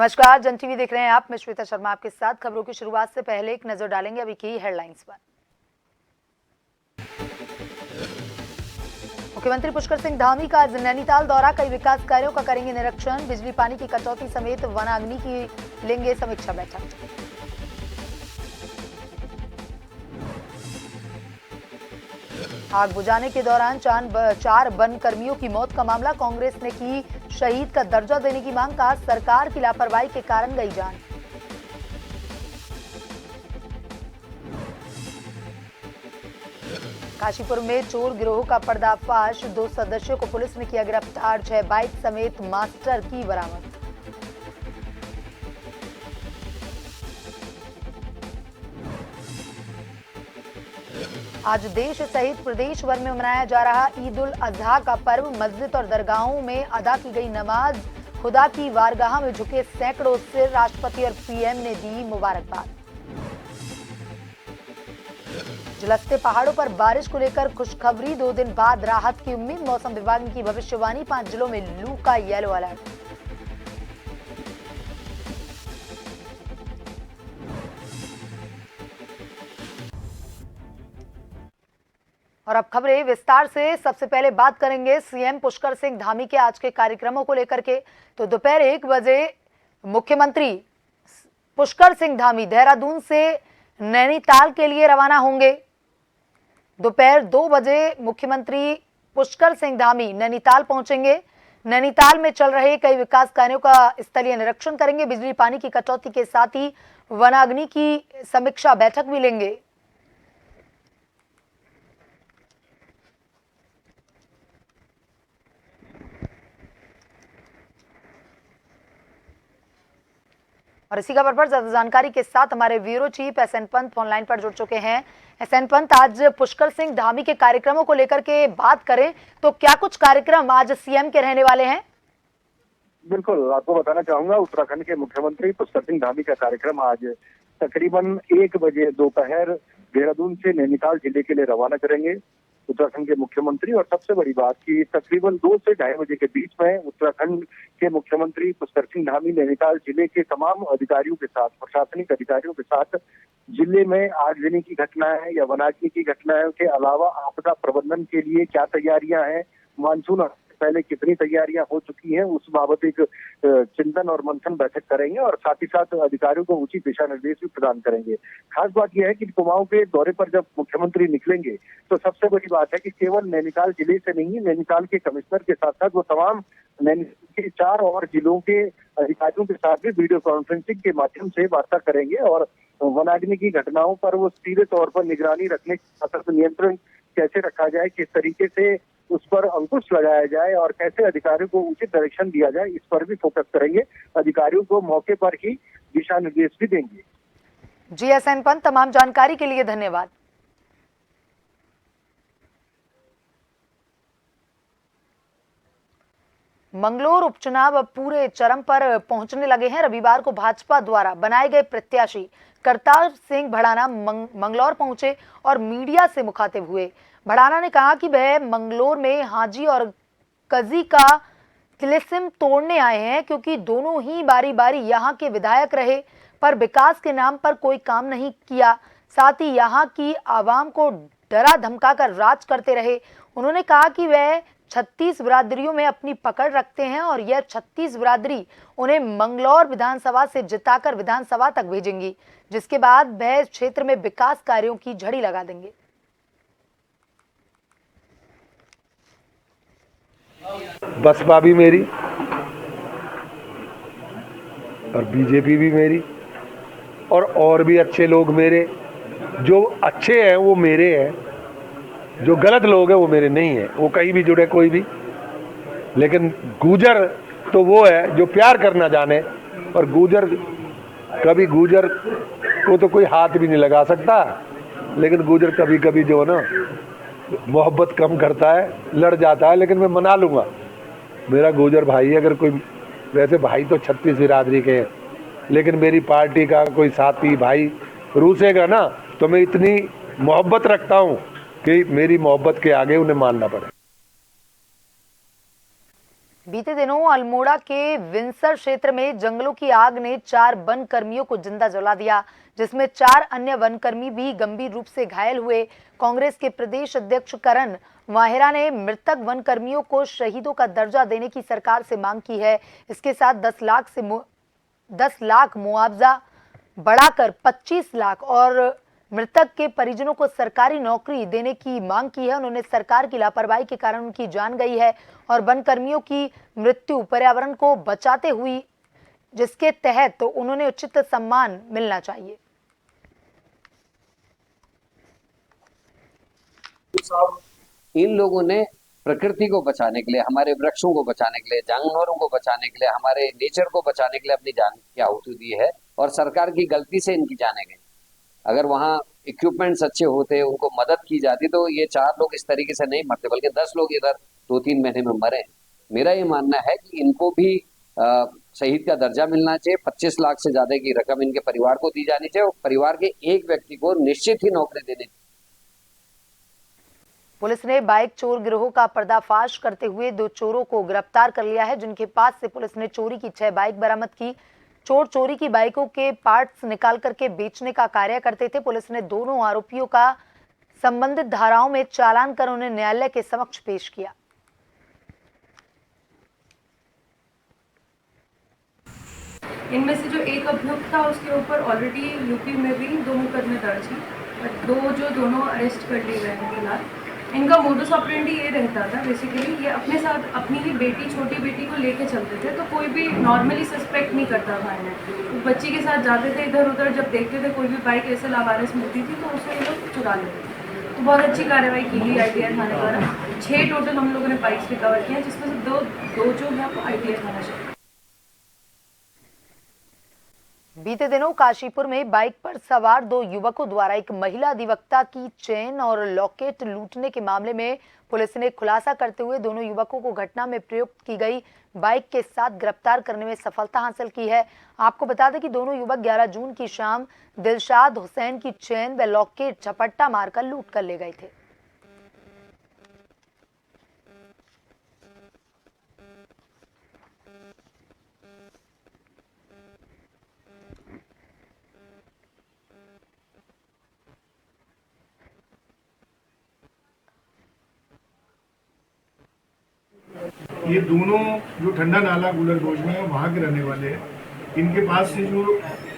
नमस्कार, जन टीवी देख रहे हैं आप। मैं श्वेता शर्मा आपके साथ। खबरों की शुरुआत से पहले एक नजर डालेंगे अभी की हेडलाइंस पर। मुख्यमंत्री पुष्कर सिंह धामी का आज नैनीताल दौरा, कई विकास कार्यों का करेंगे निरीक्षण। बिजली पानी की कटौती समेत वनाग्नि की लेंगे समीक्षा बैठक। आग बुझाने के दौरान 4 वन कर्मियों की मौत का मामला, कांग्रेस ने की शहीद का दर्जा देने की मांग। का सरकार की लापरवाही के कारण गई जान। काशीपुर में चोर गिरोह का पर्दाफाश, 2 सदस्यों को पुलिस ने किया गिरफ्तार। 6 बाइक समेत मास्टर की बरामद। आज देश सहित प्रदेश भर में मनाया जा रहा ईद उल अजहा का पर्व। मस्जिद और दरगाहों में अदा की गई नमाज, खुदा की वारगाह में झुके सैकड़ों सिर। राष्ट्रपति और पीएम ने दी मुबारकबाद। झुलसते पहाड़ों पर बारिश को लेकर खुशखबरी, 2 दिन बाद राहत की उम्मीद। मौसम विभाग की भविष्यवाणी, 5 जिलों में लू का येलो अलर्ट। और अब खबरें विस्तार से। सबसे पहले बात करेंगे सीएम पुष्कर सिंह धामी के आज के कार्यक्रमों को लेकर के। तो दोपहर 1 बजे मुख्यमंत्री पुष्कर सिंह धामी देहरादून से नैनीताल के लिए रवाना होंगे। दोपहर 2 बजे मुख्यमंत्री पुष्कर सिंह धामी नैनीताल पहुंचेंगे। नैनीताल में चल रहे कई विकास कार्यों का स्थलीय निरीक्षण करेंगे। बिजली पानी की कटौती के साथ ही वनाग्नि की समीक्षा बैठक भी लेंगे। और इसी खबर पर ज्यादा जानकारी के साथ हमारे bureau chief SN Pant online पर जुड़ चुके हैं। एसएन पंत, आज पुष्कर सिंह धामी के कार्यक्रमों को लेकर के बात करें तो क्या कुछ कार्यक्रम आज सीएम के रहने वाले हैं? बिल्कुल, आपको बताना चाहूंगा, उत्तराखंड के मुख्यमंत्री पुष्कर सिंह धामी का कार्यक्रम आज तकरीबन 1 बजे दोपहर देहरादून से नैनीताल जिले के लिए रवाना करेंगे उत्तराखंड के मुख्यमंत्री। और सबसे बड़ी बात कि तकरीबन 2 से 2:30 बजे के बीच में उत्तराखंड के मुख्यमंत्री पुष्कर सिंह धामी नैनीताल जिले के तमाम अधिकारियों के साथ, प्रशासनिक अधिकारियों के साथ जिले में आगजनी की घटनाएं या वनाग्नि की घटनाओं के अलावा आपदा प्रबंधन के लिए क्या तैयारियां हैं, मानसून पहले कितनी तैयारियां हो चुकी हैं, उस बाबत एक चिंतन और मंथन बैठक करेंगे और साथ ही साथ अधिकारियों को उचित दिशा निर्देश भी प्रदान करेंगे। खास बात यह है कि कुमाऊं के दौरे पर जब मुख्यमंत्री निकलेंगे तो सबसे बड़ी बात है कि केवल नैनीताल जिले से नहीं, नैनीताल के कमिश्नर के साथ साथ वो तमाम नैनीताल के 4 और जिलों के अधिकारियों के साथ भी वीडियो कॉन्फ्रेंसिंग के माध्यम से वार्ता करेंगे और वनाग्नि की घटनाओं पर वो सीधे तौर पर निगरानी रखने, सतत नियंत्रण कैसे रखा जाए, किस तरीके से उस पर अंकुश लगाया जाए और कैसे अधिकारियों को उचित डायरेक्शन दिया जाए, इस पर भी फोकस करेंगे। अधिकारियों को मौके पर ही दिशा निर्देश भी देंगे। जी एसएन पंत, तमाम जानकारी के लिए धन्यवाद। मंगलौर उपचुनाव अब पूरे चरम पर पहुंचने लगे हैं। रविवार को भाजपा द्वारा बनाए गए प्रत्याशी करतार सिंह भड़ाना मंगलौर पहुंचे और मीडिया से मुखातिब हुए। भड़ाना ने कहा कि वह मंगलौर में हाजी और कजी का तिलिस्म तोड़ने आए हैं, क्योंकि दोनों ही बारी बारी यहाँ के विधायक रहे पर विकास के नाम पर कोई काम नहीं किया। साथ ही यहाँ की आवाम को डरा धमका कर राज करते रहे। उन्होंने कहा कि वह 36 बिरादरियों में अपनी पकड़ रखते हैं और यह 36 बिरादरी उन्हें मंगलौर विधानसभा से जिताकर विधानसभा तक भेजेंगी, जिसके बाद वह क्षेत्र में विकास कार्यों की झड़ी लगा देंगे। बसपा भी मेरी और बीजेपी भी मेरी और भी अच्छे लोग मेरे। जो अच्छे हैं वो मेरे हैं, जो गलत लोग हैं वो मेरे नहीं है। वो कहीं भी जुड़े कोई भी, लेकिन गुजर तो वो है जो प्यार करना जाने। और गुजर कभी गुजर को तो कोई हाथ भी नहीं लगा सकता, लेकिन गुजर कभी कभी जो ना मोहब्बत कम करता है, लड़ जाता है, लेकिन मैं मना लूँगा। मेरा गुजर भाई, अगर कोई, वैसे भाई तो 36 बिरादरी के हैं, लेकिन मेरी पार्टी का कोई साथी भाई रूसेगा ना तो मैं इतनी मोहब्बत रखता हूँ कि मेरी मोहब्बत के आगे उन्हें मानना पड़े। बीते दिनों अल्मोड़ा के विंसर क्षेत्र में जंगलों की आग ने 4 वन कर्मियों को जिंदा जला दिया, जिसमें 4 अन्य वन कर्मी भी गंभीर रूप से घायल हुए। कांग्रेस के प्रदेश अध्यक्ष करण वाहेरा ने मृतक वन कर्मियों को शहीदों का दर्जा देने की सरकार से मांग की है। इसके साथ 10 लाख मुआवजा बढ़ाकर 25 लाख और मृतक के परिजनों को सरकारी नौकरी देने की मांग की है। उन्होंने सरकार की लापरवाही के कारण उनकी जान गई है और वन कर्मियों की मृत्यु पर्यावरण को बचाते हुई, जिसके तहत तो उन्होंने उचित सम्मान मिलना चाहिए। इन लोगों ने प्रकृति को बचाने के लिए, हमारे वृक्षों को बचाने के लिए, जानवरों को बचाने के लिए, हमारे नेचर को बचाने के लिए अपनी जान की आहुति दी है और सरकार की गलती से इनकी जाने गई। अगर वहाँ इक्विपमेंट्स अच्छे होते, उनको मदद की जाती तो ये 4 लोग इस तरीके से नहीं मरते, बल्कि 10 लोग इधर 2-3 महीने में मरे। मेरा ये मानना है कि इनको भी शहीद का दर्जा मिलना चाहिए। 25 लाख से ज्यादा की रकम इनके परिवार को दी जानी चाहिए और परिवार के एक व्यक्ति को निश्चित ही नौकरी देनी चाहिए। पुलिस ने बाइक चोर गिरोह का पर्दाफाश करते हुए 2 चोरों को गिरफ्तार कर लिया है, जिनके पास से पुलिस ने चोरी की 6 बाइक बरामद की। चोर चोरी की बाइकों के पार्ट्स निकाल करके बेचने का कार्य करते थे। पुलिस ने दोनों आरोपियों का संबंधित धाराओं में चालान कर उन्हें न्यायालय के समक्ष पेश किया। इनमें से जो एक अभियुक्त था उसके ऊपर ऑलरेडी यूपी में भी 2 मुकदमे दर्ज हैं और दोनों अरेस्ट कर लिए गए हैं फिलहाल। इनका मोडस ऑपरेंडी ये रहता था, बेसिकली ये अपने साथ अपनी ही बेटी, छोटी बेटी को लेके चलते थे, तो कोई भी नॉर्मली सस्पेक्ट नहीं करता था इन्हें। तो बच्ची के साथ जाते थे इधर उधर, जब देखते थे कोई भी बाइक ऐसे लावारिस मिलती थी तो उसे ये लोग चुरा लेते थे। तो बहुत अच्छी कार्रवाई की गई ITI थाने द्वारा। 6 टोटल हम लोगों ने बाइक्स रिकवर किए हैं, जिसमें से दो जो है वो ITI थाना से। बीते दिनों काशीपुर में बाइक पर सवार 2 युवकों द्वारा एक महिला अधिवक्ता की चेन और लॉकेट लूटने के मामले में पुलिस ने खुलासा करते हुए दोनों युवकों को घटना में प्रयुक्त की गई बाइक के साथ गिरफ्तार करने में सफलता हासिल की है। आपको बता दें कि दोनों युवक 11 जून की शाम दिलशाद हुसैन की चेन व लॉकेट झपट्टा मारकर लूट कर ले गए थे। ये दोनों जो ठंडा नाला गुलरगोज में है वहाँ के रहने वाले हैं। इनके पास से जो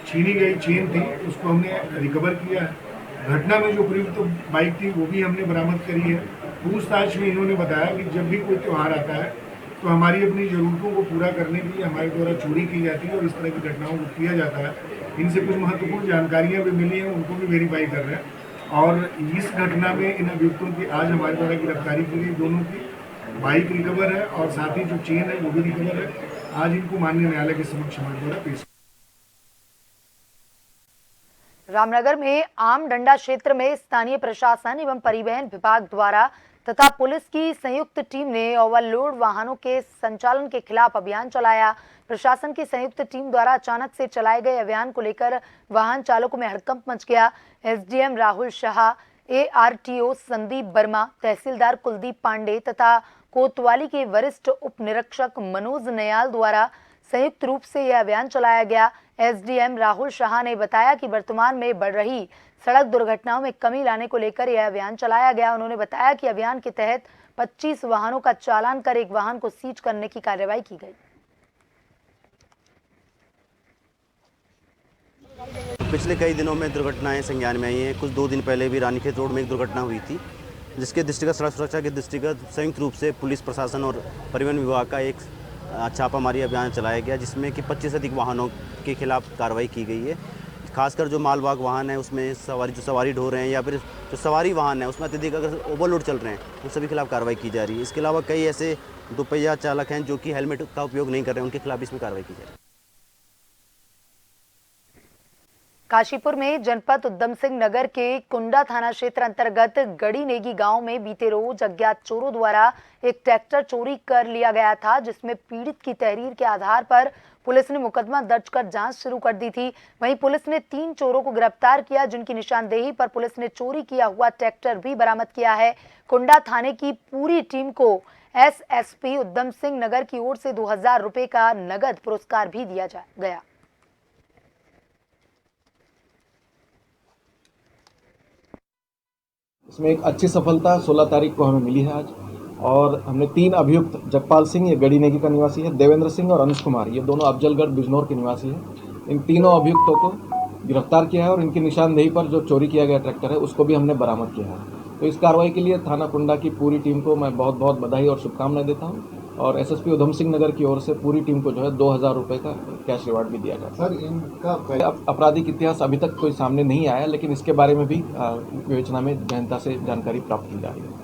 छीनी गई चेन थी उसको हमने रिकवर किया है। घटना में जो प्रयुक्त बाइक थी वो भी हमने बरामद करी है। पूछताछ में इन्होंने बताया कि जब भी कोई त्यौहार आता है तो हमारी अपनी ज़रूरतों को पूरा करने के लिए हमारे द्वारा चोरी की जाती है और इस तरह की घटनाओं को किया जाता है। इनसे कुछ महत्वपूर्ण जानकारियाँ भी मिली हैं, उनको भी वेरीफाई कर रहे हैं और इस घटना में इन अभियुक्तों की आज हमारे द्वारा गिरफ्तारी की गई। दोनों की बाइक रिकवर है और साथ ही जो चेन है वो भी रिकवर है। आज इनको माननीय न्यायालय के समक्ष हमारे द्वारा पेश। रामनगर में आम डंडा क्षेत्र में स्थानीय प्रशासन एवं परिवहन विभाग द्वारा तथा पुलिस की संयुक्त टीम ने ओवरलोड वाहनों के संचालन के खिलाफ अभियान चलाया। प्रशासन की संयुक्त टीम द्वारा अचानक से चलाए गए अभियान को लेकर वाहन चालकों में हड़कंप मच गया। SDM राहुल शाह, ARTO संदीप वर्मा, तहसीलदार कुलदीप पांडे तथा कोतवाली के वरिष्ठ उप निरीक्षक मनोज नयाल द्वारा संयुक्त रूप से यह अभियान चलाया गया। SDM राहुल शाह ने बताया कि वर्तमान में बढ़ रही सड़क दुर्घटनाओं में कमी लाने को लेकर यह अभियान चलाया गया। उन्होंने बताया कि अभियान के तहत 25 वाहनों का चालान कर एक वाहन को सीज करने की कार्रवाई की गई। पिछले कई दिनों में दुर्घटनाएं संज्ञान में आई हैं। कुछ 2 दिन पहले भी रानीखेत रोड में एक दुर्घटना हुई थी, जिसके दृष्टिगत सड़क सुरक्षा के दृष्टिगत संयुक्त रूप से पुलिस प्रशासन और परिवहन विभाग का एक छापामारी अभियान चलाया गया, जिसमें कि 25 से अधिक वाहनों के खिलाफ कार्रवाई की गई है। खासकर जो मालवाहक वाहन है उसमें सवारी ढो रहे हैं या फिर जो सवारी वाहन है उसमें अत्यधिक अगर ओवरलोड चल रहे हैं उन सभी खिलाफ कार्रवाई की जा रही है। इसके अलावा कई ऐसे दोपहिया चालक हैं जो कि हेलमेट का उपयोग नहीं कर रहे हैं, उनके खिलाफ इसमें कार्रवाई की जा रही है। काशीपुर में जनपद उधम सिंह नगर के कुंडा थाना क्षेत्र अंतर्गत गड़ी नेगी गांव में बीते रोज अज्ञात चोरों द्वारा एक ट्रैक्टर चोरी कर लिया गया था, जिसमें पीड़ित की तहरीर के आधार पर पुलिस ने मुकदमा दर्ज कर जांच शुरू कर दी थी। वहीं पुलिस ने 3 चोरों को गिरफ्तार किया, जिनकी निशानदेही पर पुलिस ने चोरी किया हुआ ट्रैक्टर भी बरामद किया है। कुंडा थाने की पूरी टीम को एसएसपी उद्यम सिंह नगर की ओर से 2000 रुपए का नगद पुरस्कार भी दिया गया। इसमें एक अच्छी सफलता 16 तारीख को हमें मिली है आज, और हमने 3 अभियुक्त, जगपाल सिंह ये गढ़ीनेगी का निवासी है, देवेंद्र सिंह और अनुज कुमार ये दोनों अफजलगढ़ बिजनौर के निवासी हैं। इन तीनों अभियुक्तों को गिरफ्तार किया है और इनकी निशानदेही पर जो चोरी किया गया ट्रैक्टर है उसको भी हमने बरामद किया है। तो इस कार्रवाई के लिए थाना कुंडा की पूरी टीम को मैं बहुत बहुत बधाई और शुभकामनाएं देता हूँ, और एसएसपी उधम सिंह नगर की ओर से पूरी टीम को जो है 2000 रुपए का कैश रिवार्ड भी दिया जाता है। सर, इनका आपराधिक इतिहास अभी तक कोई सामने नहीं आया, लेकिन इसके बारे में भी विवेचना में गहनता से जानकारी प्राप्त की जा रही है।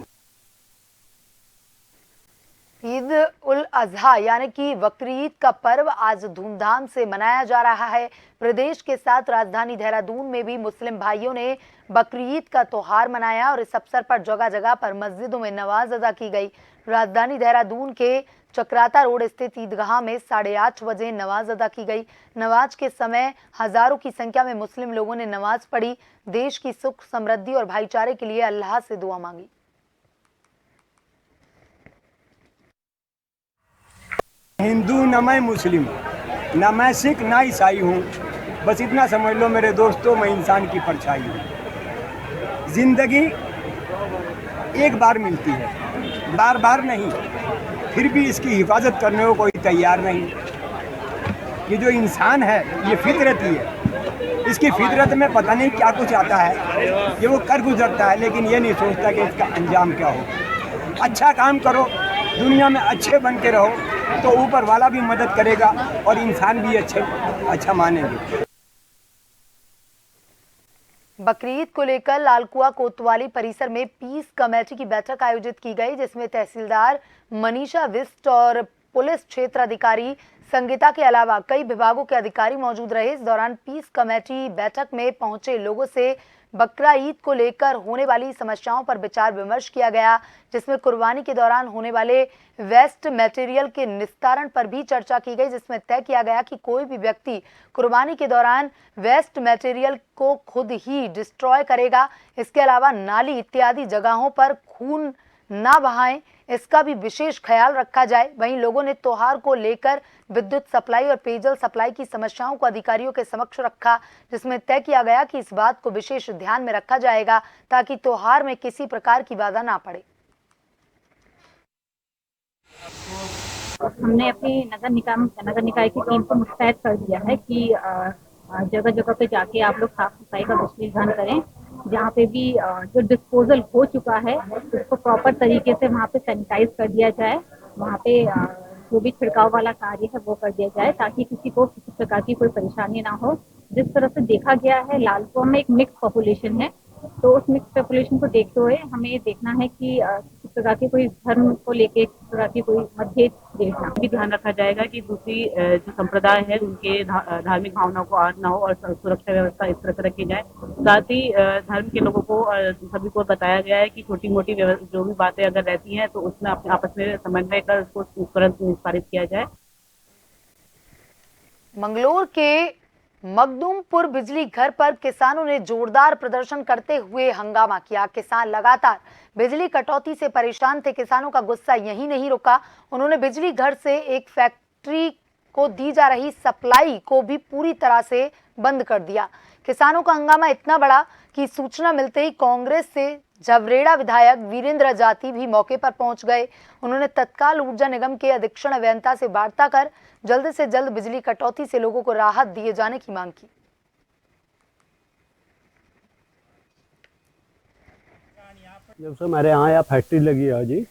ईद उल अजहा यानी कि बकरीद का पर्व आज धूमधाम से मनाया जा रहा है। प्रदेश के साथ राजधानी देहरादून में भी मुस्लिम भाइयों ने बकरीद का त्योहार मनाया और इस अवसर पर जगह जगह पर मस्जिदों में नमाज अदा की गई। राजधानी देहरादून के चक्राता रोड स्थित ईदगाह में 8:30 बजे नमाज अदा की गई। नमाज के समय हजारों की संख्या में मुस्लिम लोगों ने नमाज पढ़ी, देश की सुख समृद्धि और भाईचारे के लिए अल्लाह से दुआ मांगी। हिंदू न मैं मुस्लिम, न मैं सिख न ईसाई हूँ, बस इतना समझ लो मेरे दोस्तों, मैं इंसान की परछाई हूँ। जिंदगी एक बार मिलती है, बार बार नहीं, फिर भी इसकी हिफाजत करने को कोई तैयार नहीं। ये जो इंसान है ये फितरती है, इसकी फितरत में पता नहीं क्या कुछ आता है, ये वो कर गुजरता है, लेकिन ये नहीं सोचता कि इसका अंजाम क्या हो। अच्छा काम करो, दुनिया में अच्छे बन के रहो, तो ऊपर वाला भी मदद करेगा और इंसान भी अच्छा मानेंगे। बकरीद को लेकर लालकुआ कोतवाली परिसर में पीस कमेटी की बैठक आयोजित की गई, जिसमें तहसीलदार मनीषा विस्ट और पुलिस क्षेत्र अधिकारी संगीता के अलावा कई विभागों के अधिकारी मौजूद रहे। इस दौरान पीस कमेटी बैठक में पहुंचे लोगों से बकरा ईद को लेकर होने वाली समस्याओं पर विचार विमर्श किया गया, जिसमें कुर्बानी के दौरान होने वाले वेस्ट मटेरियल के निस्तारण पर भी चर्चा की गई, जिसमें तय किया गया कि कोई भी व्यक्ति कुर्बानी के दौरान वेस्ट मटेरियल को खुद ही डिस्ट्रॉय करेगा। इसके अलावा नाली इत्यादि जगहों पर खून ना बहाएं, इसका भी विशेष ख्याल रखा जाए। वहीं लोगों ने त्योहार को लेकर विद्युत सप्लाई और पेयजल सप्लाई की समस्याओं को अधिकारियों के समक्ष रखा, जिसमें तय किया गया कि इस बात को विशेष ध्यान में रखा जाएगा ताकि त्योहार में किसी प्रकार की बाधा ना पड़े। हमने अपनी नगर निकाय की टीम को मुस्तैद कर दिया है कि जगह जगह पे जाके आप लोग साफ सफाई का विशेष ध्यान करें। जहाँ पे भी जो डिस्पोजल हो चुका है उसको प्रॉपर तरीके से वहाँ पे सैनिटाइज कर दिया जाए, वहाँ पे जो भी छिड़काव वाला कार्य है वो कर दिया जाए ताकि किसी को किसी प्रकार की कोई परेशानी ना हो। जिस तरह से देखा गया है लालकुआ में एक मिक्स पॉपुलेशन है, तो उस मिक्स पॉपुलेशन को देखते हुए हमें ये देखना है कि किसी प्रकार के कोई धर्म को लेके किसी प्रकार की कोई मतभेद देखना भी ध्यान रखा जाएगा कि दूसरी जो संप्रदाय है उनके धार्मिक भावनाओं को आहत ना हो और सुरक्षा व्यवस्था इस तरह से रखी जाए। साथ ही धर्म के लोगों को सभी को बताया गया है कि छोटी मोटी जो भी बातें अगर रहती हैं तो उसमें अपने आपस में समन्वय कर उसको तुरंत निस्तारित किया जाए। मंगलोर के मखदूमपुर बिजली घर पर किसानों ने जोरदार प्रदर्शन करते हुए हंगामा किया। किसान लगातार बिजली कटौती से परेशान थे। किसानों का गुस्सा यहीं नहीं रुका, उन्होंने बिजली घर से एक फैक्ट्री को दी जा रही सप्लाई को भी पूरी तरह से बंद कर दिया। किसानों का हंगामा इतना बड़ा कि सूचना मिलते ही कांग्रेस से जवरेड़ा विधायक वीरेंद्र जाती भी मौके पर पहुंच गए। उन्होंने तत्काल ऊर्जा निगम के अधीक्षण अभियंता से वार्ता कर जल्द से जल्द बिजली कटौती से लोगों को राहत दिए जाने की मांग की। जब से हमारे यहाँ फैक्ट्री लगी है जी,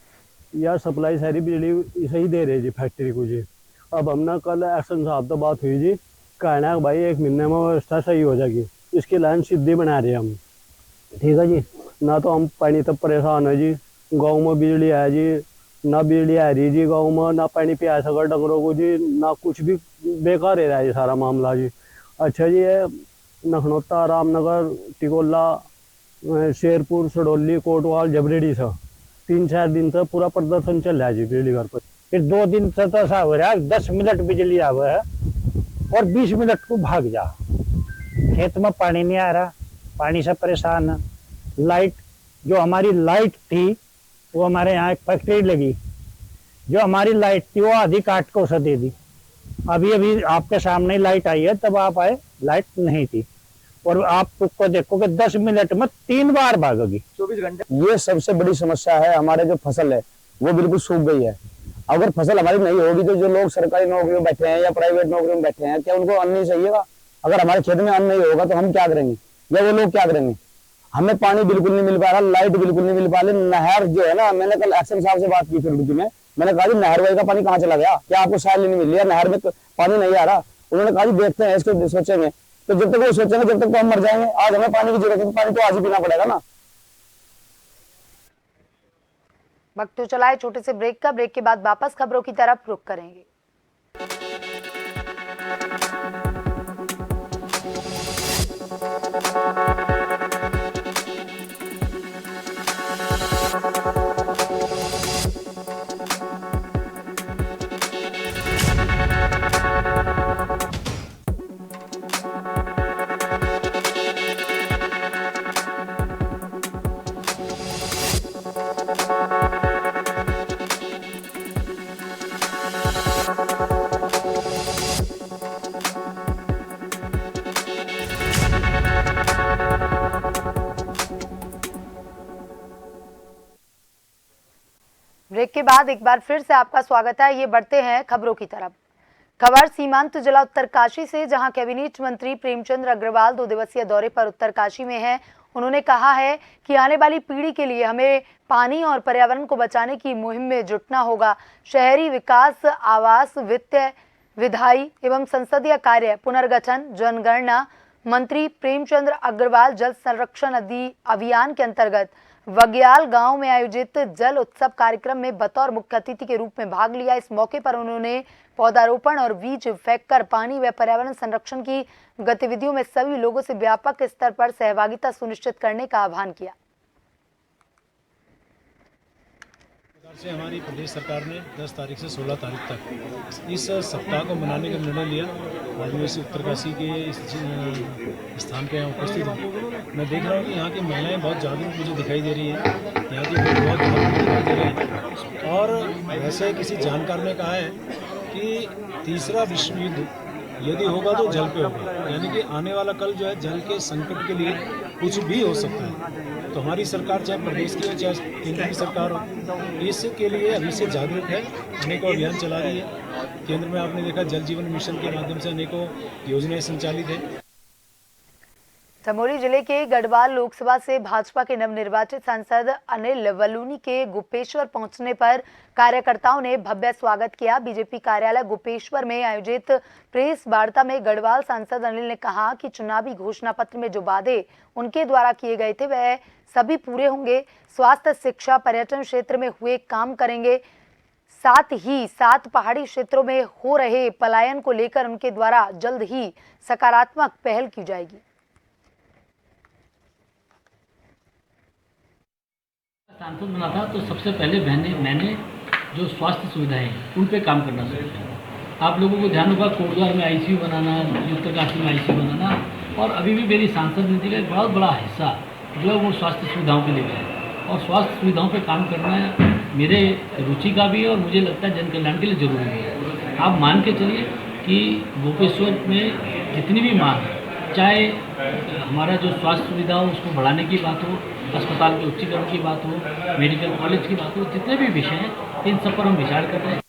यार सप्लाई सारी बिजली सही दे रहे जी फैक्ट्री को जी। अब हमने कल एक्शन साहब तो बात हुई जी, कहना है भाई 1 महीने में व्यवस्था सही हो जाएगी, इसकी लाइन सीधी बना रहे हम, ठीक है जी। ना तो हम पानी तब परेशान है जी, गाँव में बिजली है जी, ना बिजली आ रही जी गाँव में, ना पानी पिया सका डंगरों को जी, ना कुछ भी, बेकार है जी सारा मामला जी। अच्छा जी, ये नखनौता, रामनगर, टिकोला, शेरपुर, सडोली, कोटवाल, जबरेड़ी से 3-4 दिन से पूरा प्रदर्शन चल रहा है जी बिजली घर पर। फिर 2 दिन से तो ऐसा हो रहा है 10 मिनट बिजली आवे है और 20 मिनट को भाग जा, खेत में पानी नहीं आ रहा, पानी से परेशान है। लाइट, जो हमारी लाइट थी वो हमारे यहाँ एक फैक्ट्री लगी, जो हमारी लाइट थी वो आधी काट को उसे दे दी। अभी अभी आपके सामने ही लाइट आई है, तब आप आए लाइट नहीं थी, और आपको देखो कि 10 मिनट में 3 बार भागेगी 24 घंटे। ये सबसे बड़ी समस्या है। हमारे जो फसल है वो बिल्कुल सूख गई है। अगर फसल हमारी नहीं होगी तो जो लोग सरकारी नौकरी में बैठे हैं या प्राइवेट नौकरी में बैठे हैं, क्या उनको अन्न नहीं चाहिएगा? अगर हमारे खेत में अन्न नहीं होगा तो हम क्या करेंगे, या वो लोग क्या करेंगे? हमें पानी बिल्कुल नहीं मिल पा रहा, लाइट बिल्कुल नहीं मिल पा रही। नहर जो है ना, मैंने कल एक्शन साहब से बात की थी उर्दू में, मैंने कहा जी नहर का पानी कहाँ चला गया, क्या आपको साइल नहीं मिल रही है, नहर में पानी नहीं आ रहा? उन्होंने कहा जी देखते हैं, इसको सोचेंगे। तो जब तक वो सोचेंगे जब तक तो हम मर जाएंगे। आज हमें पानी की जरूरत है, पानी तो आज ही पीना पड़ेगा ना। वक्त तो चला है छोटे से ब्रेक का। ब्रेक के बाद वापस खबरों की तरफ रुख करेंगे। ब्रेक के बाद एक बार फिर से आपका स्वागत है। ये बढ़ते हैं खबरों की तरफ। खबर सीमांत जिला उत्तरकाशी से, जहां कैबिनेट मंत्री प्रेमचंद अग्रवाल 2 दिवसीय दौरे पर उत्तरकाशी में हैं। उन्होंने कहा है कि आने वाली पीढ़ी के लिए हमें पानी और पर्यावरण को बचाने की मुहिम में जुटना होगा। शहरी विकास, आवास, वित्त, विधायी एवं संसदीय कार्य, पुनर्गठन, जनगणना मंत्री प्रेमचंद अग्रवाल जल संरक्षण अभियान के अंतर्गत वग्याल गांव में आयोजित जल उत्सव कार्यक्रम में बतौर मुख्य अतिथि के रूप में भाग लिया। इस मौके पर उन्होंने पौधारोपण और बीज फेंककर पानी व पर्यावरण संरक्षण की गतिविधियों में सभी लोगों से व्यापक स्तर पर सहभागिता सुनिश्चित करने का आह्वान किया। से हमारी प्रदेश सरकार ने 10 तारीख से 16 तारीख तक इस सप्ताह को मनाने का निर्णय लिया। आदिवासी उत्तरकाशी के इस स्थान पे यहाँ उपस्थित हूँ। मैं देख रहा हूँ कि यहाँ की महिलाएं बहुत जागरूक मुझे दिखाई दे रही है, यहाँ के लोग बहुत जागरूक दिखाई दे रहे हैं। और वैसे किसी जानकार ने कहा है कि तीसरा विश्व युद्ध यदि होगा तो जल पे होगा, यानी कि आने वाला कल जो है जल के संकट के लिए कुछ भी हो सकता है। तो हमारी सरकार चाहे प्रदेश की हो चाहे केंद्र की सरकार हो, इसके लिए अभी से जागरूक है, अनेकों अभियान चला रही है। केंद्र में आपने देखा जल जीवन मिशन के माध्यम से अनेकों योजनाएं संचालित है। चमोली जिले के गढ़वाल लोकसभा से भाजपा के नवनिर्वाचित सांसद अनिल बलूनी के गोपेश्वर पहुंचने पर कार्यकर्ताओं ने भव्य स्वागत किया। बीजेपी कार्यालय गोपेश्वर में आयोजित प्रेस वार्ता में गढ़वाल सांसद अनिल ने कहा कि चुनावी घोषणा पत्र में जो वादे उनके द्वारा किए गए थे वह सभी पूरे होंगे। स्वास्थ्य, शिक्षा, पर्यटन क्षेत्र में हुए काम करेंगे। साथ ही 7 पहाड़ी क्षेत्रों में हो रहे पलायन को लेकर उनके द्वारा जल्द ही सकारात्मक पहल की जाएगी। सांसद बना था तो सबसे पहले मैंने जो स्वास्थ्य सुविधाएं उन पे काम करना शुरू किया। आप लोगों को ध्यान होगा कोटद्वार में आईसीयू बनाना, उत्तरकाशी में आईसीयू बनाना, और अभी भी मेरी सांसद नीति का एक बहुत बड़ा हिस्सा जो है वो स्वास्थ्य सुविधाओं के लिए है। और स्वास्थ्य सुविधाओं पे काम करना मेरे रुचि का भी है और मुझे लगता है जन कल्याण के लिए जरूरी भी है। आप मान के चलिए कि गोपेश्वर में जितनी भी मांग है, चाहे हमारा जो स्वास्थ्य सुविधा हो उसको बढ़ाने की बात हो, अस्पताल के उच्चीकरण की बात हो, मेडिकल कॉलेज की बात हो, जितने भी विषय हैं इन सब पर हम विचार कर रहे हैं।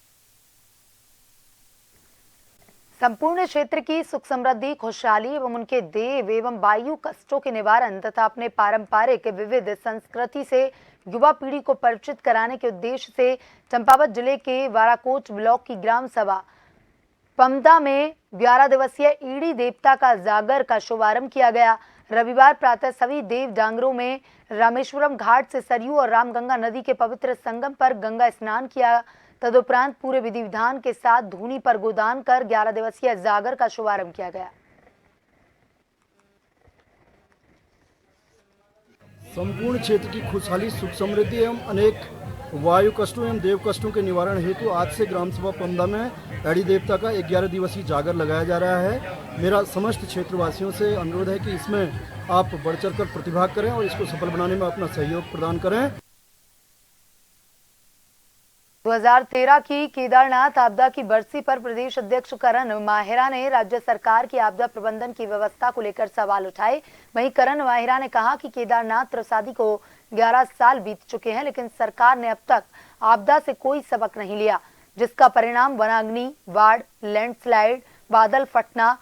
संपूर्ण क्षेत्र की सुख समृद्धि, खुशहाली एवं उनके देव एवं वायु कष्टों के निवारण तथा अपने पारंपरिक विविध संस्कृति से युवा पीढ़ी को परिचित कराने के उद्देश्य से चंपावत जिले के वाराकोट ब्लॉक की ग्राम सभा पमदा में 11 दिवसीय ईड़ी देवता का जागर का शुभारंभ किया गया। रविवार प्रातः सभी देव जागरों में रामेश्वरम घाट से सरयू और रामगंगा नदी के पवित्र संगम पर गंगा स्नान किया। तदुपरांत पूरे विधि विधान के साथ धूनी पर गोदान कर 11 दिवसीय जागर का शुभारंभ किया गया। संपूर्ण क्षेत्र की खुशहाली, सुख समृद्धि एवं अनेक वायु कष्टों एवं देव कष्टों के निवारण हेतु आज से ग्राम सभा पमदा में ईड़ी देवता का 11 दिवसीय जागर लगाया जा रहा है। मेरा समस्त क्षेत्रवासियों से अनुरोध है कि इसमें आप बढ़ चढ़ कर प्रतिभाग करें और इसको सफल बनाने में अपना सहयोग प्रदान करें। 2013 की केदारनाथ आपदा की बरसी पर प्रदेश अध्यक्ष करण माहिरा ने राज्य सरकार की आपदा प्रबंधन की व्यवस्था को लेकर सवाल उठाए। वहीं करण माहिरा ने कहा कि केदारनाथ त्रसादी को 11 साल बीत चुके हैं, लेकिन सरकार ने अब तक आपदा से कोई सबक नहीं लिया, जिसका परिणाम वनाग्नि, बाढ़, लैंडस्लाइड, बादल फटना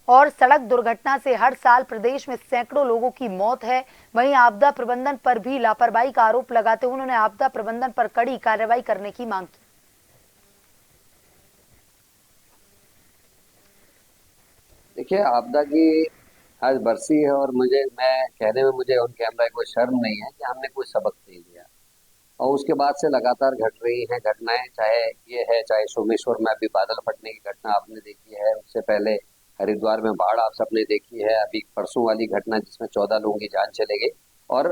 और सड़क दुर्घटना से हर साल प्रदेश में सैकड़ों लोगों की मौत है। वहीं आपदा प्रबंधन पर भी लापरवाही का आरोप लगाते हुए उन्होंने आपदा प्रबंधन पर कड़ी कार्रवाई करने की मांग की। देखिए, आपदा की आज बरसी है और मैं कहने में मुझे ऑन कैमरा कोई शर्म नहीं है कि हमने कोई सबक नहीं लिया, और उसके बाद से लगातार घट रही हैं घटनाएं। चाहे सोमेश्वर में अभी बादल फटने की घटना आपने देखी है, उससे पहले हरिद्वार में बाढ़ आप सबने देखी है, अभी परसों वाली घटना जिसमें 14 लोगों की जान चले गई, और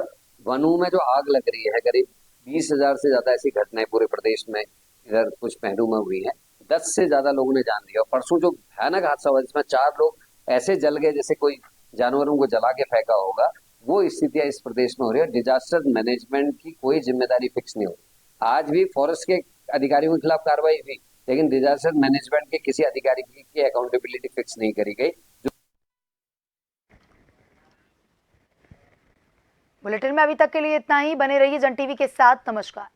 वनों में जो आग लग रही है, करीब 20,000 से ज्यादा ऐसी घटनाएं पूरे प्रदेश में इधर कुछ पहलू में हुई है। 10 से ज्यादा लोगों ने जान दिया। और परसों जो भयानक हादसा हुआ जिसमें 4 लोग ऐसे जल गए जैसे कोई जानवरों को जला के फेंका होगा, वो स्थितियां इस प्रदेश में हो रही है। डिजास्टर मैनेजमेंट की कोई जिम्मेदारी फिक्स नहीं हो रही। आज भी फॉरेस्ट के अधिकारियों के खिलाफ कार्रवाई हुई, लेकिन डिजास्टर मैनेजमेंट के किसी अधिकारी की अकाउंटेबिलिटी फिक्स नहीं करी गई। बुलेटिन में अभी तक के लिए इतना ही। बने रहिए जन टीवी के साथ। नमस्कार।